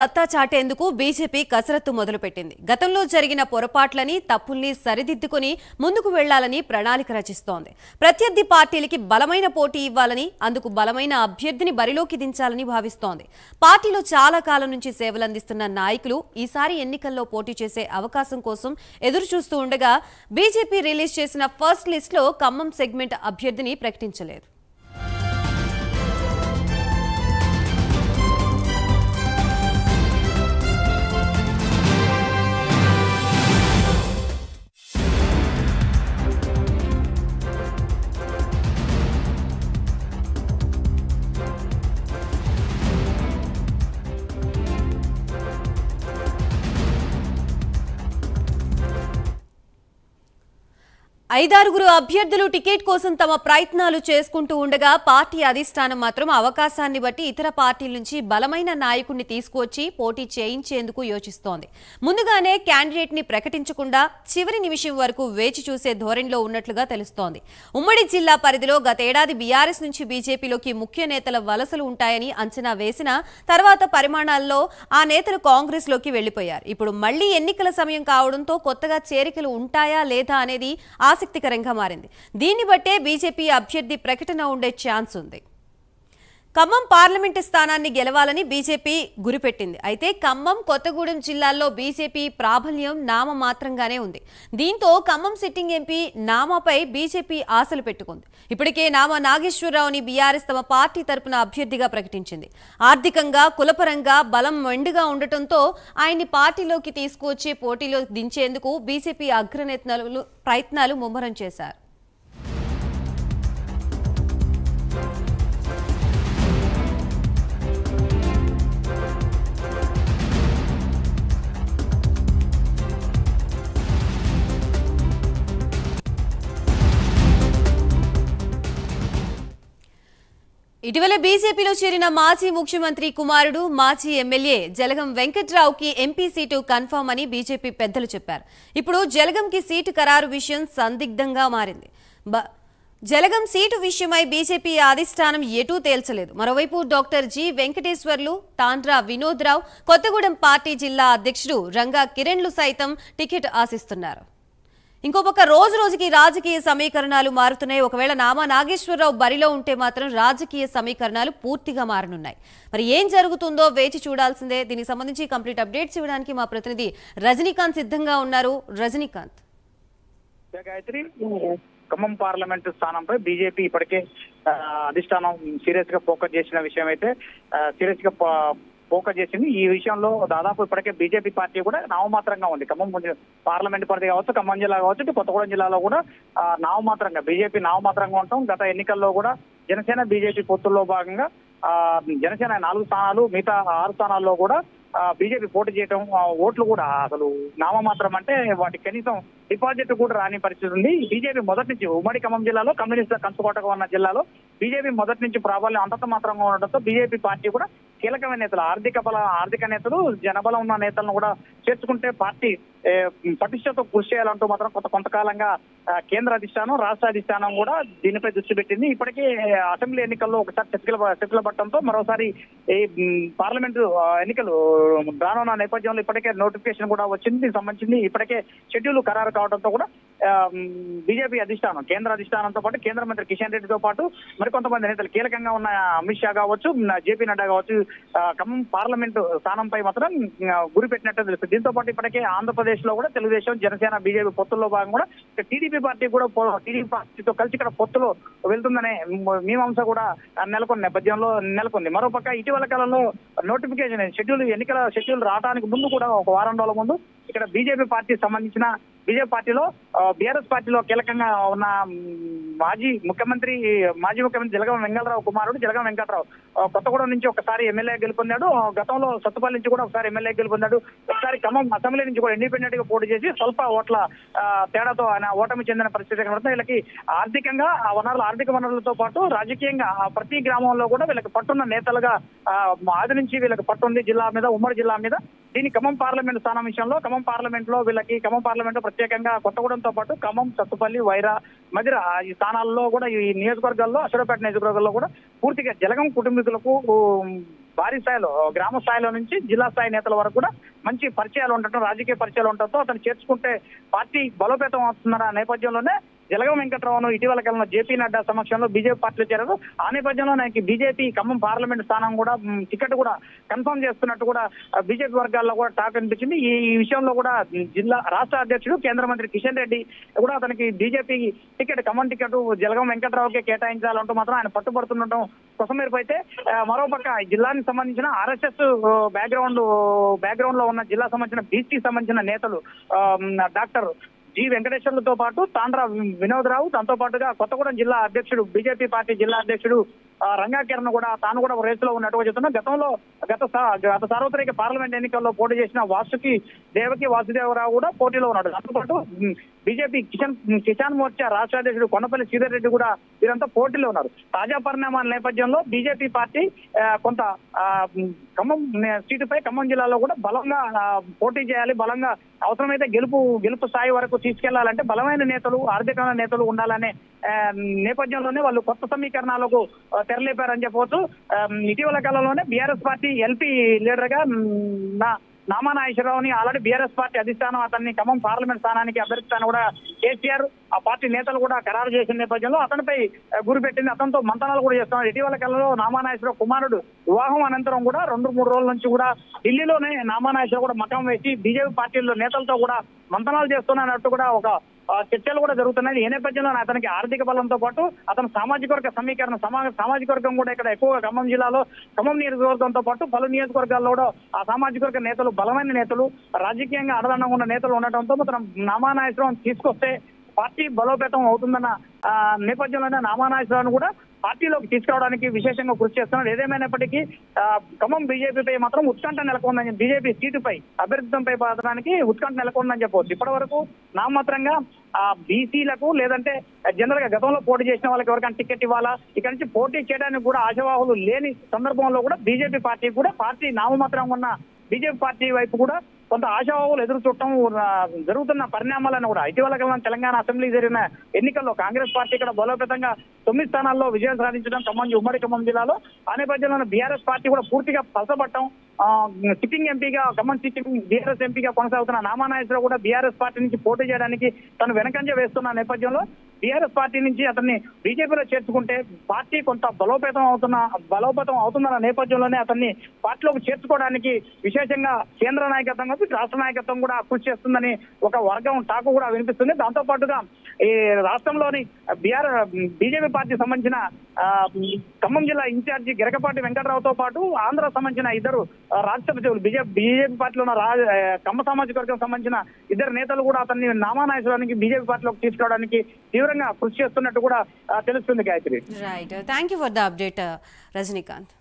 సత్తా చాటేందుకు బీజేపీ కసరత్తు మొదలుపెట్టింది. గతంలో జరిగిన పొరపాట్లని, తప్పుల్ని సరిదిద్దుకుని ముందుకు వెళ్లాలని ప్రణాళిక రచిస్తోంది. ప్రత్యర్థి పార్టీలకి బలమైన పోటీ ఇవ్వాలని, అందుకు బలమైన అభ్యర్థిని బరిలోకి దించాలని భావిస్తోంది. పార్టీలో చాలా కాలం నుంచి సేవలందిస్తున్న నాయకులు ఈసారి ఎన్నికల్లో పోటీ చేసే అవకాశం కోసం ఎదురు చూస్తూ ఉండగా బీజేపీ రిలీజ్ చేసిన ఫస్ట్ లిస్టులో ఖమ్మం సెగ్మెంట్ అభ్యర్థిని ప్రకటించలేదు. ఐదారుగురు అభ్యర్థులు టికెట్ కోసం తమ ప్రయత్నాలు చేసుకుంటూ ఉండగా పార్టీ అధిష్టానం మాత్రం అవకాశాన్ని బట్టి ఇతర పార్టీల నుంచి బలమైన నాయకుడిని తీసుకువచ్చి పోటీ చేయించేందుకు యోచిస్తోంది. ముందుగానే క్యాండిడేట్ ని ప్రకటించకుండా చివరి నిమిషం వరకు వేచి చూసే ధోరణిలో ఉన్నట్లుగా తెలుస్తోంది. ఉమ్మడి జిల్లా పరిధిలో గతేడాది బీఆర్ఎస్ నుంచి బీజేపీలోకి ముఖ్య నేతల వలసలు ఉంటాయని అంచనా వేసిన తర్వాత పరిమాణాల్లో ఆ నేతలు కాంగ్రెస్ లోకి వెళ్లిపోయారు. ఇప్పుడు మళ్లీ ఎన్నికల సమయం కావడంతో కొత్తగా చేరికలు ఉంటాయా లేదా అనేది ఆసక్తికరంగా మారింది. దీన్ని బట్టే బీజేపీ అభ్యర్థి ప్రకటన ఉండే ఛాన్స్ ఉంది. ఖమ్మం పార్లమెంటు స్థానాన్ని గెలవాలని బీజేపీ గురిపెట్టింది. అయితే ఖమ్మం, కొత్తగూడెం జిల్లాల్లో బీజేపీ ప్రాబల్యం నామమాత్రంగానే ఉంది. దీంతో ఖమ్మం సిట్టింగ్ ఎంపీ నామాపై బీజేపీ ఆశలు పెట్టుకుంది. ఇప్పటికే నామా నాగేశ్వరరావుని బీఆర్ఎస్ తమ పార్టీ తరపున అభ్యర్థిగా ప్రకటించింది. ఆర్థికంగా, కులపరంగా బలం మెండుగా ఉండటంతో ఆయన్ని పార్టీలోకి తీసుకువచ్చే పోటీలో దించేందుకు బీజేపీ అగ్రనేతలు ప్రయత్నాలు ముమ్మరం చేశారు. ఇటీవల బీజేపీలో చేరిన మాజీ ముఖ్యమంత్రి కుమారుడు, మాజీ ఎమ్మెల్యే జలగం వెంకట్రావుకి ఎంపీ సీటు కన్ఫర్మ్ అని బీజేపీ పెద్దలు చెప్పారు. ఇప్పుడు జలగంకి సీటు ఖరారు విషయం సందిగ్ధంగా మారింది. జలగం సీటు విషయమై బీజేపీ అధిష్టానం ఎటూ తేల్చలేదు. మరోవైపు డాక్టర్ జి వెంకటేశ్వర్లు, తాండ్రా వినోద్ రావు, కొత్తగూడెం పార్టీ జిల్లా అధ్యక్షుడు రంగా కిరణ్లు సైతం టికెట్ ఆశిస్తున్నారు. ఇంకోపక్క రోజు రోజుకి రాజకీయ సమీకరణాలు మారుతున్నాయి. ఒకవేళ నామా నాగేశ్వరరావు బరిలో ఉంటే మాత్రం రాజకీయ సమీకరణాలు పూర్తిగా మారనున్నాయి. మరి ఏం జరుగుతుందో వేచి చూడాల్సిందే. దీనికి సంబంధించి కంప్లీట్ అప్డేట్స్ ఇవ్వడానికి మా ప్రతినిధి రజనీకాంత్ సిద్ధంగా ఉన్నారు. రజనీకాంత్. గాయత్రి, ఖమ్మం పార్లమెంటు స్థానంపై బీజేపీ ఇప్పటికే అధిష్టానం సీరియస్ గా ఫోకస్ చేసిన విషయం అయితే సీరియస్ గా ఫోకస్ చేసింది. ఈ విషయంలో దాదాపు ఇప్పటికే బీజేపీ పార్టీ కూడా నామమాత్రంగా ఉంది. ఖమ్మం పార్లమెంట్ పరిధి కావచ్చు, ఖమ్మం జిల్లా కావచ్చు, ఇటు కొత్తగూడెం జిల్లాలో కూడా నామమాత్రంగా బీజేపీ నామమాత్రంగా ఉంటాం. గత ఎన్నికల్లో కూడా జనసేన బీజేపీ పొత్తుల్లో భాగంగా జనసేన 4 స్థానాలు, మిగతా 6 స్థానాల్లో కూడా బీజేపీ పోటీ చేయడం, ఓట్లు కూడా అసలు నామమాత్రం అంటే వాటికి కనీసం డిపాజిట్ కూడా రాని పరిస్థితి ఉంది. బీజేపీ మొదటి నుంచి ఉమ్మడి ఖమ్మం జిల్లాలో కమ్యూనిస్ట్ కంచుకోటగా ఉన్న జిల్లాలో బీజేపీ మొదటి నుంచి ప్రాబల్యం అంతంత మాత్రంగా ఉండడంతో బీజేపీ పార్టీ కూడా కీలకమైన నేతలు, ఆర్థిక నేతలు, జనబలం ఉన్న నేతలను కూడా చేర్చుకుంటే పార్టీ పటిష్టతో కృషి చేయాలంటూ మాత్రం కొంతకాలంగా కేంద్ర అధిష్టానం, రాష్ట్ర అధిష్టానం కూడా దీనిపై దృష్టి పెట్టింది. ఇప్పటికే అసెంబ్లీ ఎన్నికల్లో ఒకసారి చర్చలు పట్టడంతో మరోసారి ఈ పార్లమెంటు ఎన్నికలు రానున్న నేపథ్యంలో ఇప్పటికే నోటిఫికేషన్ కూడా వచ్చింది. దీనికి సంబంధించి ఇప్పటికే షెడ్యూల్ ఖరారు కావడంతో కూడా బీజేపీ అధిష్టానం, కేంద్ర అధిష్టానంతో పాటు కేంద్ర మంత్రి కిషన్ రెడ్డితో పాటు మరికొంతమంది నేతలు కీలకంగా ఉన్న అమిత్ షా కావచ్చు, జేపీ నడ్డా కావచ్చు, ఖమ్మం పార్లమెంటు స్థానంపై మాత్రం గురి పెట్టినట్టు తెలుస్తుంది. దీంతో పాటు ఇప్పటికే ఆంధ్రప్రదేశ్ లో కూడా తెలుగుదేశం, జనసేన, బీజేపీ పొత్తుల్లో భాగంగా కూడా టీడీపీ పార్టీ కూడా టీడీపీ పార్టీతో కలిసి ఇక్కడ పొత్తులో వెళ్తుందనే మీమాంస కూడా నెలకొన్న నేపథ్యంలో నెలకొంది. మరోపక్క ఇటీవల కాలంలో నోటిఫికేషన్ ఎన్నికల షెడ్యూల్ రావడానికి ముందు కూడా ఒక వారం రోజుల ముందు ఇక్కడ బీజేపీ పార్టీకి సంబంధించిన బీజేపీ పార్టీలో బీఆర్ఎస్ పార్టీలో కీలకంగా ఉన్న మాజీ ముఖ్యమంత్రి జలగం వెంగళరావు కుమారుడు జలగం వెంకట్రావు కొత్తగూడెం నుంచి ఒకసారి ఎమ్మెల్యే గెలుపొందాడు. గతంలో సత్తుపల్లి నుంచి కూడా ఒకసారి ఎమ్మెల్యే గెలుపొందాడు. ఒకసారి ఖమ్మం అసెంబ్లీ నుంచి కూడా ఇండిపెండెంట్ గా పోటీ చేసి స్వల్ప ఓట్ల తేడాతో ఆయన ఓటమి చెందిన పరిస్థితి కనబడుతుంది. వీళ్ళకి ఆర్థిక వనరులతో పాటు రాజకీయంగా ప్రతి గ్రామంలో కూడా వీళ్ళకి పట్టున్న నేతలుగా ఆది నుంచి వీళ్ళకి పట్టుంది జిల్లా మీద, ఉమ్మడి జిల్లా మీద. దీని ఖమ్మం పార్లమెంట్ స్థానం విషయంలో ఖమ్మం పార్లమెంట్ లో వీళ్ళకి ఖమ్మం పార్లమెంట్ ప్రత్యేకంగా కొత్తగూడెంతో పాటు ఖమ్మం, సత్తుపల్లి, వైరా, మధిర ఈ స్థానాల్లో కూడా ఈ నియోజకవర్గాల్లో అశ్వరపేట నియోజకవర్గాల్లో కూడా పూర్తిగా జలగం కుటుంబీకులకు భారీ స్థాయిలో గ్రామ స్థాయిలో నుంచి జిల్లా స్థాయి నేతల వరకు కూడా మంచి పరిచయాలు ఉండటం, రాజకీయ పరిచయాలు ఉండటంతో అతను చేర్చుకుంటే పార్టీ బలోపేతం అవుతున్న నేపథ్యంలోనే జలగం వెంకట్రావును ఇటీవల కాలంలో జేపీ నడ్డా సమక్షంలో బీజేపీ పార్టీలో చేరారు. ఆ నేపథ్యంలో నాకు బీజేపీ ఖమ్మం పార్లమెంట్ స్థానం కూడా టికెట్ కూడా కన్ఫర్మ్ చేస్తున్నట్టు కూడా బీజేపీ వర్గాల్లో కూడా టాక్ అనిపించింది. ఈ విషయంలో కూడా జిల్లా రాష్ట్ర అధ్యక్షుడు కేంద్ర మంత్రి కిషన్ రెడ్డి కూడా అతనికి BJP ticket Khammam ticket Jalagam వెంకట్రావుకే కేటాయించాలంటూ మాత్రం ఆయన పట్టుబడుతుండటం కొసమేరపు అయితే మరోపక్క జిల్లానికి సంబంధించిన ఆర్ఎస్ఎస్ బ్యాక్గ్రౌండ్ లో ఉన్న జిల్లా సంబంధించిన బీసీ సంబంధించిన నేతలు డాక్టర్ జి వెంకటేశ్వర్లతో పాటు తాండ్ర వినోదరావు, దాంతో పాటుగా కొత్తగూడెం జిల్లా అధ్యక్షుడు బీజేపీ పార్టీ జిల్లా అధ్యక్షుడు రంగాకిరణ్ కూడా తాను కూడా రేసులో ఉన్నట్టుగా చెప్తున్నా. గత సార్వత్రిక పార్లమెంట్ ఎన్నికల్లో పోటీ చేసిన దేవకి వాసుదేవరావు కూడా పోటీలో ఉన్నాడు. దాంతో పాటు బీజేపీ కిసాన్ మోర్చా రాష్ట్ర అధ్యక్షుడు కొండపల్లి శ్రీధర్ రెడ్డి కూడా వీరంతా పోటీలో ఉన్నారు. తాజా పరిణామాల నేపథ్యంలో బీజేపీ పార్టీ కొంత ఖమ్మం సీటుపై ఖమ్మం జిల్లాలో కూడా బలంగా పోటీ చేయాలి, బలంగా అవసరమైతే గెలుపు స్థాయి వరకు తీసుకెళ్లాలంటే బలమైన నేతలు, ఆర్థికమైన నేతలు ఉండాలనే నేపథ్యంలోనే వాళ్ళు కొత్త సమీకరణాలకు తెరలేపారని చెప్పవచ్చు. ఇటీవల కాలంలోనే బీఆర్ఎస్ పార్టీ ఎల్పీ లీడర్ గా నామా నాగేశ్వరరావుని ఆల్రెడీ బీఆర్ఎస్ పార్టీ అధిష్టానం అతన్ని ఖమ్మం పార్లమెంట్ స్థానానికి అభ్యర్థిస్తాను కూడా కేసీఆర్ ఆ పార్టీ నేతలు కూడా ఖరారు చేసిన నేపథ్యంలో అతనిపై గురి పెట్టింది. అతనితో మంతనాలు కూడా చేస్తున్నారు. ఇటీవల కాలంలో నామా నాగేశ్వరరావు కుమారుడు వివాహం అనంతరం కూడా 2-3 రోజుల నుంచి కూడా ఢిల్లీలోనే నామా నాగేశ్వరరావు కూడా మఠం వేసి బీజేపీ పార్టీలో నేతలతో కూడా మంతనాలు చేస్తున్నట్టు కూడా ఒక చర్చలు కూడా జరుగుతున్నాయి. ఏ నేపథ్యంలో అతనికి ఆర్థిక బలంతో పాటు అతను సామాజిక వర్గ సమీకరణ సామాజిక వర్గం కూడా ఇక్కడ ఎక్కువగా ఖమ్మం జిల్లాలో ఖమ్మం నియోజకవర్గంతో పాటు పలు నియోజకవర్గాల్లో కూడా ఆ సామాజిక వర్గ నేతలు, బలమైన నేతలు, రాజకీయంగా అడదండంగా ఉన్న నేతలు ఉండటంతో మాత్రం నామా నాగేశ్వరరావును తీసుకొస్తే పార్టీ బలోపేతం అవుతుందన్న నేపథ్యంలోనే నామా నాగేశ్వరరావును కూడా పార్టీలోకి తీసుకురావడానికి విశేషంగా కృషి చేస్తున్నారు. ఏదేమైనప్పటికీ ఖమ్మం బీజేపీపై మాత్రం ఉత్కంఠ నెలకొందని, బీజేపీ సీటుపై అభ్యర్థిత్వంపై పడడానికి ఉత్కంఠ నెలకొందని చెప్పవచ్చు. ఇప్పటి వరకు నామమాత్రంగా బీసీలకు లేదంటే జనరల్ గా గతంలో పోటీ చేసిన వాళ్ళకి ఎవరికైనా టికెట్ ఇవ్వాలా, ఇక్కడ నుంచి పోటీ చేయడానికి కూడా ఆశావాహులు లేని సందర్భంలో కూడా బీజేపీ పార్టీ కూడా నామమాత్రంగా ఉన్న బీజేపీ పార్టీ వైపు కూడా కొంత ఆశావాహులు ఎదురు చూడటం జరుగుతున్న పరిణామాలను కూడా ఇటీవల కాలంలో తెలంగాణ అసెంబ్లీ జరిగిన ఎన్నికల్లో కాంగ్రెస్ పార్టీ ఇక్కడ బలోపేతంగా 9 స్థానాల్లో విజయం సాధించడం ఉమ్మడి ఖమ్మం జిల్లాలో. ఆ నేపథ్యంలో బీఆర్ఎస్ పార్టీ కూడా పూర్తిగా పలసపట్టడం, సిట్టింగ్ ఎంపీగా ఖమ్మం సిట్టింగ్ బీఆర్ఎస్ ఎంపీగా కొనసాగుతున్న నామా నాగేశ్వరరావు కూడా బీఆర్ఎస్ పార్టీ నుంచి పోటీ చేయడానికి తను వెనకంజ వేస్తున్న నేపథ్యంలో బీఆర్ఎస్ పార్టీ నుంచి అతన్ని బీజేపీలో చేర్చుకుంటే పార్టీ కొంత బలోపేతం అవుతుందన్న నేపథ్యంలోనే అతన్ని పార్టీలోకి చేర్చుకోవడానికి విశేషంగా కేంద్ర నాయకత్వం రాష్ట్ర నాయకత్వం కూడా కృషి చేస్తుందని ఒక వర్గం టాకు కూడా వినిపిస్తుంది. దాంతో పాటుగా ఈ రాష్ట్రంలోని బీజేపీ పార్టీ సంబంధించిన ఖమ్మం జిల్లా ఇన్ఛార్జి గిరకపాటి వెంకటరావుతో పాటు ఆంధ్ర సంబంధించిన ఇద్దరు రాష్ట్ర సభ్యులు బీజేపీ పార్టీలో ఉన్న కమ్మ సామాజిక వర్గం సంబంధించిన ఇద్దరు నేతలు కూడా అతన్ని నామా నాగేశ్వరరావుకి బీజేపీ పార్టీలోకి తీసుకురావడానికి తీవ్రంగా కృషి చేస్తున్నట్టు కూడా తెలుస్తుంది. Gayatri, right, thank you for the update Rajinikanth.